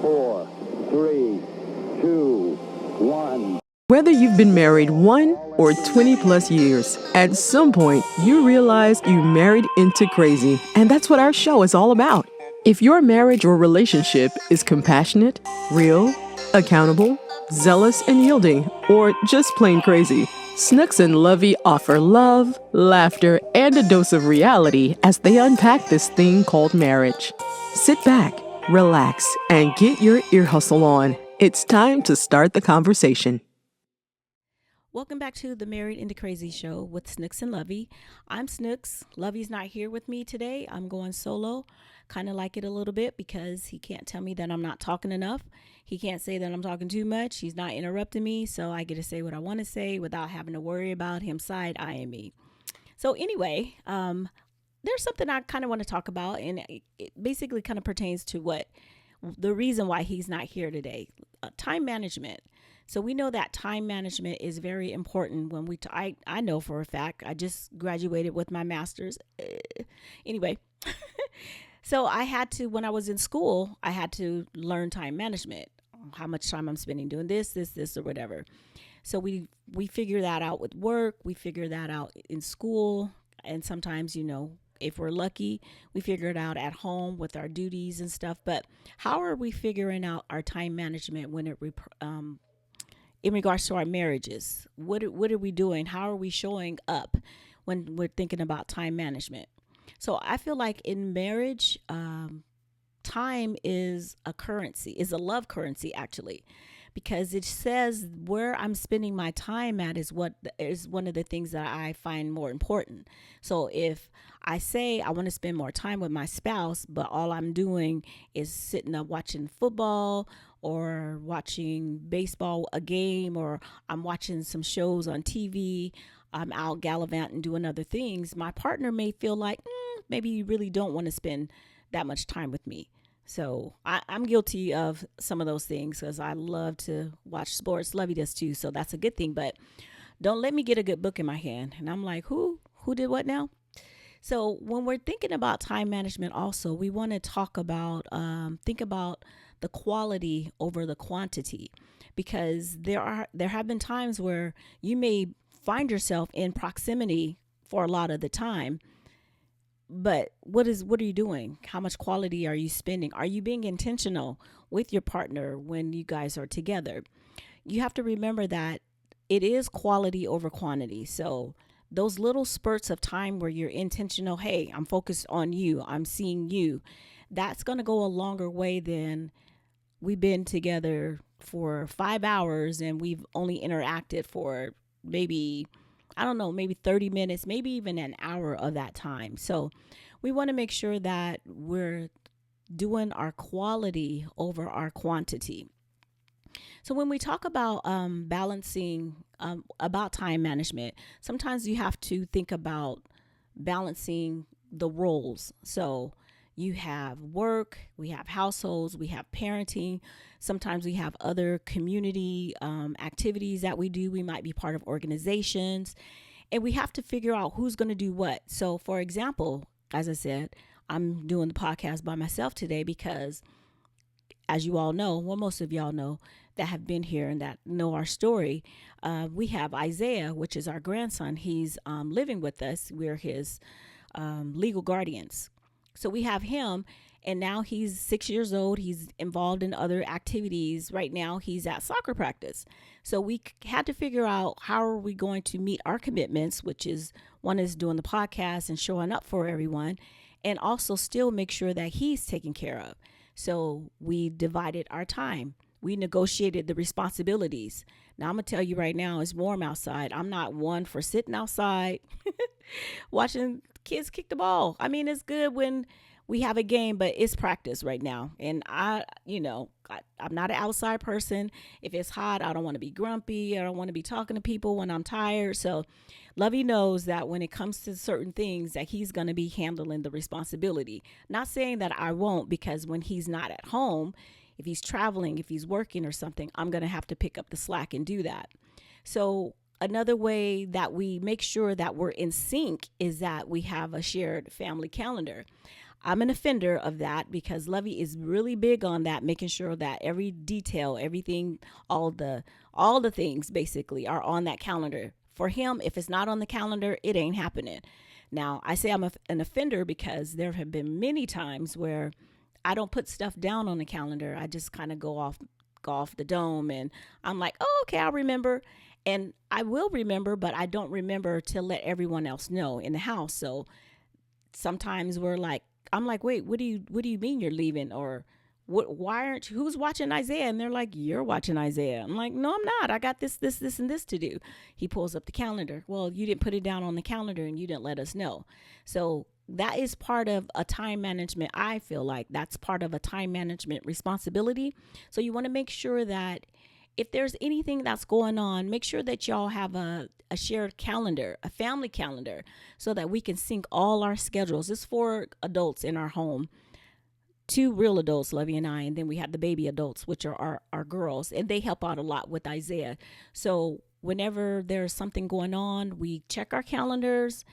4, 3, 2, 1. Whether you've been married 1 or 20 plus years, at some point you realize you married into crazy. And that's what our show is all about. If your marriage or relationship is compassionate, real, accountable, zealous and yielding, or just plain crazy, Snooks and Lovey offer love, laughter, and a dose of reality as they unpack this thing called marriage. Sit back, relax, and get your ear hustle on. It's time to start the conversation. Welcome back to the Married into Crazy show with Snooks and Lovey. I'm Snooks. Lovey's not here with me today. I'm going solo. Kind of like it a little bit because he can't tell me that I'm not talking enough. He can't say that I'm talking too much. He's not interrupting me, so I get to say what I want to say without having to worry about him side-eyeing me. So anyway, there's something I kind of want to talk about, and it basically kind of pertains to what the reason why he's not here today. Time management. So we know that time management is very important when I know for a fact, I just graduated with my master's. Anyway, so I had to, when I was in school, I had to learn time management, how much time I'm spending doing this, or whatever. So we figure that out with work. We figure that out in school. And sometimes, if we're lucky, we figure it out at home with our duties and stuff. But how are we figuring out our time management when in regards to our marriages? What are we doing? How are we showing up when we're thinking about time management? So I feel like in marriage, time is a currency, is a love currency actually, because it says where I'm spending my time at is what is one of the things that I find more important. So if I say I want to spend more time with my spouse, but all I'm doing is sitting up watching football or watching baseball, a game, or I'm watching some shows on TV, I'm out gallivanting doing other things, my partner may feel like maybe you really don't want to spend that much time with me. So I'm guilty of some of those things because I love to watch sports. Lovey does too, so that's a good thing. But don't let me get a good book in my hand. And I'm like, who did what now? So when we're thinking about time management also, we want to talk about, think about the quality over the quantity, because there have been times where you may find yourself in proximity for a lot of the time. But what are you doing? How much quality are you spending? Are you being intentional with your partner when you guys are together? You have to remember that it is quality over quantity. So those little spurts of time where you're intentional, hey, I'm focused on you, I'm seeing you, that's going to go a longer way than we've been together for 5 hours and we've only interacted for maybe 30 minutes, maybe even an hour of that time. So we want to make sure that we're doing our quality over our quantity. So when we talk about balancing, about time management, sometimes you have to think about balancing the roles. So you have work, we have households, we have parenting. Sometimes we have other community activities that we do. We might be part of organizations, and we have to figure out who's going to do what. So, for example, as I said, I'm doing the podcast by myself today because, as you all know, well, most of y'all know that have been here and that know our story, we have Isaiah, which is our grandson. He's living with us. We're his legal guardians. So we have him, and now he's 6 years old. He's involved in other activities. Right now, he's at soccer practice. So we had to figure out how are we going to meet our commitments, which is one is doing the podcast and showing up for everyone, and also still make sure that he's taken care of. So we divided our time. We negotiated the responsibilities. Now, I'm going to tell you right now, it's warm outside. I'm not one for sitting outside watching kids kick the ball. I mean, it's good when we have a game, but it's practice right now. And I'm not an outside person. If it's hot, I don't want to be grumpy. I don't want to be talking to people when I'm tired. So Lovey knows that when it comes to certain things that he's going to be handling the responsibility. Not saying that I won't, because when he's not at home, if he's traveling, if he's working or something, I'm going to have to pick up the slack and do that. So another way that we make sure that we're in sync is that we have a shared family calendar. I'm an offender of that because Lovey is really big on that, making sure that every detail, everything, all the things basically are on that calendar. For him, if it's not on the calendar, it ain't happening. Now, I say I'm an offender because there have been many times where I don't put stuff down on the calendar. I just kind of go off the dome, and I'm like, oh, okay, I'll remember. And I will remember, but I don't remember to let everyone else know in the house. So sometimes I'm like, wait, what do you mean you're leaving? Or why aren't you, who's watching Isaiah? And they're like, you're watching Isaiah. I'm like, no, I'm not. I got this, and this to do. He pulls up the calendar. Well, you didn't put it down on the calendar and you didn't let us know. So that is part of a time management. I feel like that's part of a time management responsibility. So you want to make sure that if there's anything that's going on, make sure that y'all have a shared calendar, a family calendar, so that we can sync all our schedules. It's 4 adults in our home, 2 real adults, Lovey and I, and then we have the baby adults, which are our girls, and they help out a lot with Isaiah. So whenever there's something going on, we check our calendars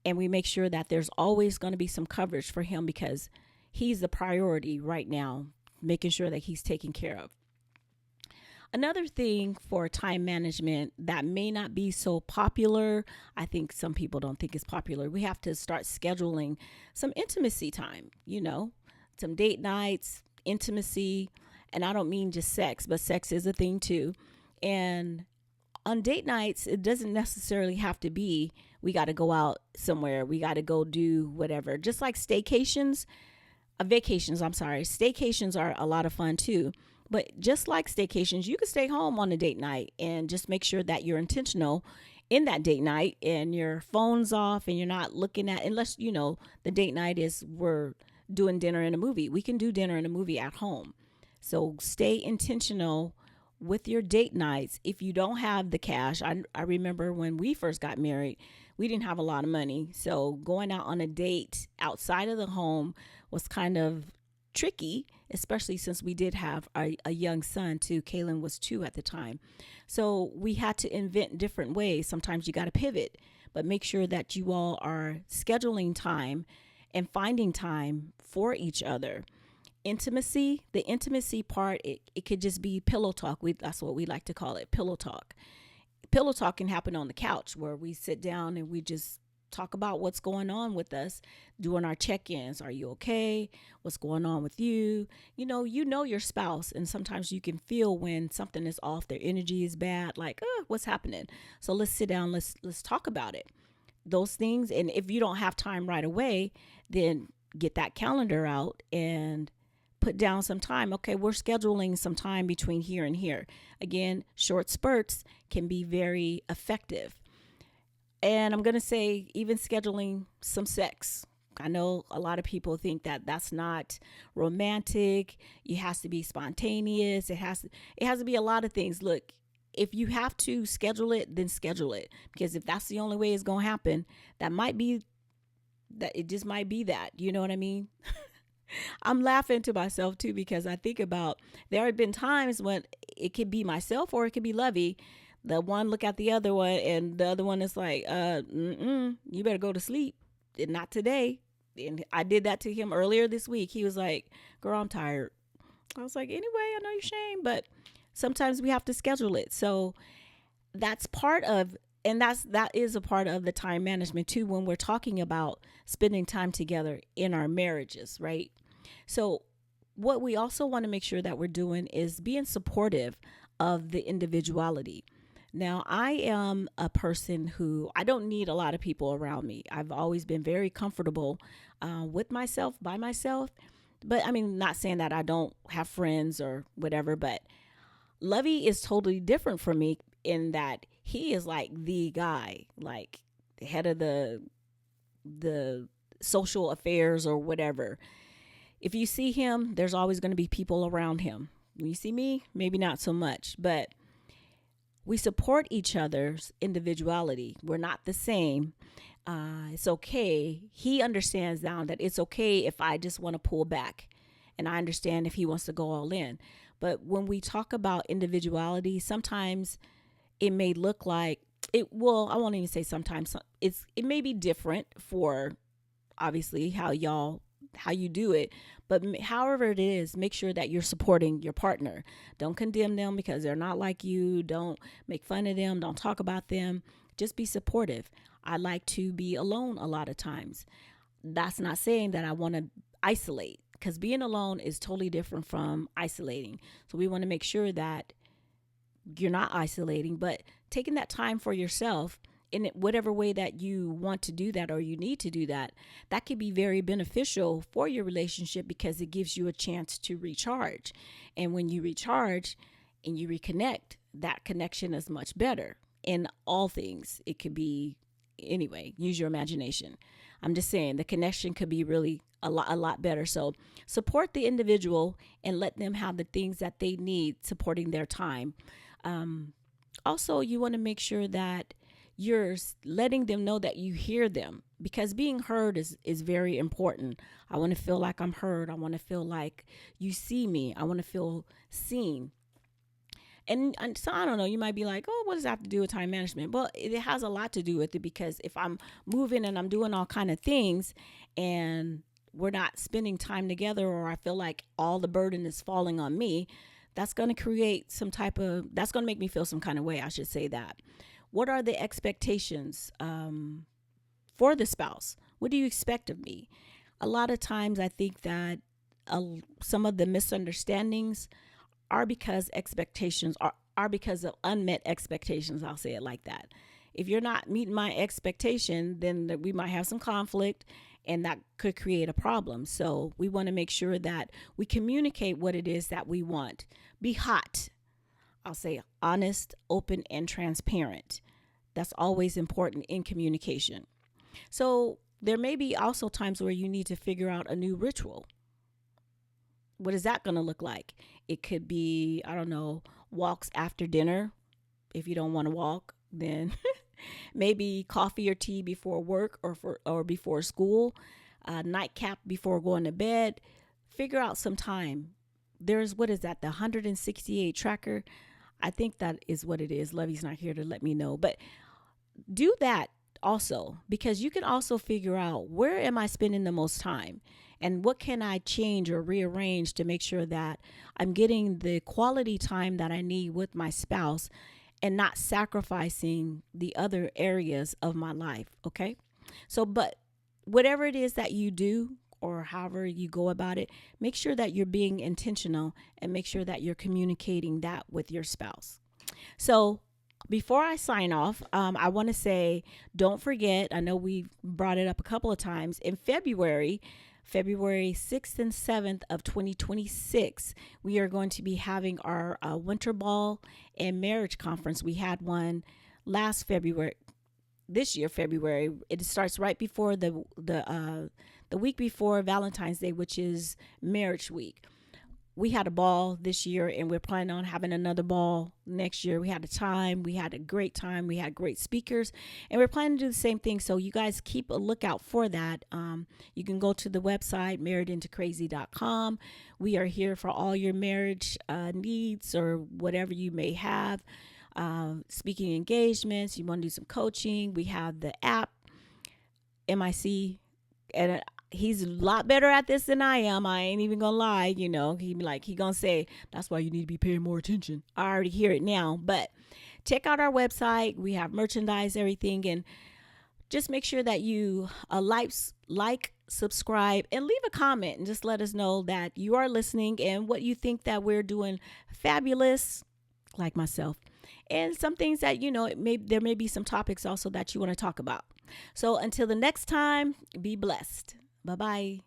and we make sure that there's always going to be some coverage for him because he's the priority right now, making sure that he's taken care of. Another thing for time management that may not be so popular, I think some people don't think it's popular, we have to start scheduling some intimacy time, some date nights, intimacy. And I don't mean just sex, but sex is a thing too. And on date nights, it doesn't necessarily have to be, we got to go out somewhere, we got to go do whatever. Just like staycations are a lot of fun too. But just like staycations, you can stay home on a date night and just make sure that you're intentional in that date night and your phone's off and you're not looking at, unless, the date night is we're doing dinner and a movie. We can do dinner and a movie at home. So stay intentional with your date nights. If you don't have the cash, I remember when we first got married, we didn't have a lot of money. So going out on a date outside of the home was kind of tricky, especially since we did have a young son too. Kaylin was 2 at the time. So we had to invent different ways. Sometimes you got to pivot, but make sure that you all are scheduling time and finding time for each other. The intimacy part, it could just be pillow talk. That's what we like to call it, pillow talk. Pillow talk can happen on the couch where we sit down and we just talk about what's going on with us, doing our check-ins. Are you okay? What's going on with you? You know your spouse, and sometimes you can feel when something is off, their energy is bad, like, what's happening? So let's sit down, let's talk about it. Those things. And if you don't have time right away, then get that calendar out and put down some time. Okay, we're scheduling some time between here and here. Again, short spurts can be very effective. And I'm going to say even scheduling some sex. I know a lot of people think that that's not romantic. It has to be spontaneous. It has to be a lot of things. Look, if you have to schedule it, then schedule it. Because if that's the only way it's going to happen, it just might be that. You know what I mean? I'm laughing to myself too, because I think about, there have been times when it could be myself or it could be Lovey. The one look at the other one and the other one is like, you better go to sleep. And not today. And I did that to him earlier this week. He was like, girl, I'm tired. I was like, anyway, I know you're ashamed, but sometimes we have to schedule it. So that's part of, and that is a part of the time management too, when we're talking about spending time together in our marriages, right? So what we also want to make sure that we're doing is being supportive of the individuality. Now, I am a person who, I don't need a lot of people around me. I've always been very comfortable with myself, by myself. But I mean, not saying that I don't have friends or whatever, but Lovey is totally different from me in that he is like the guy, like the head of the social affairs or whatever. If you see him, there's always going to be people around him. When you see me, maybe not so much, but we support each other's individuality. We're not the same. It's okay. He understands now that it's okay if I just want to pull back, and I understand if he wants to go all in. But when we talk about individuality, sometimes it may look like it. Well, I won't even say sometimes. It may be different for obviously how y'all how you do it. But however it is, make sure that you're supporting your partner. Don't condemn them because they're not like you. Don't make fun of them. Don't talk about them. Just be supportive. I like to be alone a lot of times. That's not saying that I want to isolate, because being alone is totally different from isolating. So we want to make sure that you're not isolating, but taking that time for yourself in whatever way that you want to do that or you need to do that, that could be very beneficial for your relationship because it gives you a chance to recharge. And when you recharge and you reconnect, that connection is much better in all things. It could be, anyway, use your imagination. I'm just saying the connection could be really a lot better. So support the individual and let them have the things that they need supporting their time. Also, you want to make sure that you're letting them know that you hear them, because being heard is very important. I want to feel like I'm heard. I want to feel like you see me. I want to feel seen. And so I don't know, you might be like, oh, what does that have to do with time management? Well, it has a lot to do with it, because if I'm moving and I'm doing all kind of things and we're not spending time together, or I feel like all the burden is falling on me, that's going to create that's going to make me feel some kind of way. I should say that. What are the expectations for the spouse? What do you expect of me? A lot of times I think that some of the misunderstandings are because expectations are because of unmet expectations. I'll say it like that. If you're not meeting my expectation, then we might have some conflict, and that could create a problem. So we want to make sure that we communicate what it is that we want. Be hot. I'll say honest, open, and transparent. That's always important in communication. So there may be also times where you need to figure out a new ritual. What is that going to look like? It could be, I don't know, walks after dinner. If you don't want to walk, then maybe coffee or tea before work or before school, nightcap before going to bed. Figure out some time. There's, what is that, the 168 tracker? I think that is what it is. Lovey's not here to let me know. But do that also, because you can also figure out, where am I spending the most time? And what can I change or rearrange to make sure that I'm getting the quality time that I need with my spouse and not sacrificing the other areas of my life, okay? So, but whatever it is that you do, or however you go about it, make sure that you're being intentional and make sure that you're communicating that with your spouse. So before I sign off, I want to say, don't forget, I know we brought it up a couple of times, in February 6th and 7th of 2026, we are going to be having our winter ball and marriage conference. We had one last February. This year, February, it starts right before the week before Valentine's Day, which is Marriage Week. We had a ball this year, and we're planning on having another ball next year. We had a great time. We had great speakers, and we're planning to do the same thing. So you guys keep a lookout for that. You can go to the website, marriedintocrazy.com. We are here for all your marriage needs or whatever you may have. Speaking engagements, you want to do some coaching. We have the app, MIC, and he's a lot better at this than I am. I ain't even gonna lie, he gonna say, that's why you need to be paying more attention. I already hear it now, but check out our website. We have merchandise, everything, and just make sure that you like, subscribe, and leave a comment, and just let us know that you are listening and what you think that we're doing fabulous, like myself, and some things that, there may be some topics also that you want to talk about. So until the next time, be blessed. Bye-bye.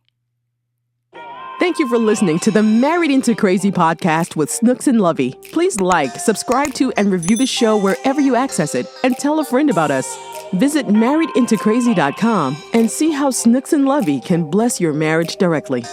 Thank you for listening to the Married into Crazy podcast with Snooks and Lovey. Please like, subscribe to, and review the show wherever you access it, and tell a friend about us. Visit marriedintocrazy.com and see how Snooks and Lovey can bless your marriage directly.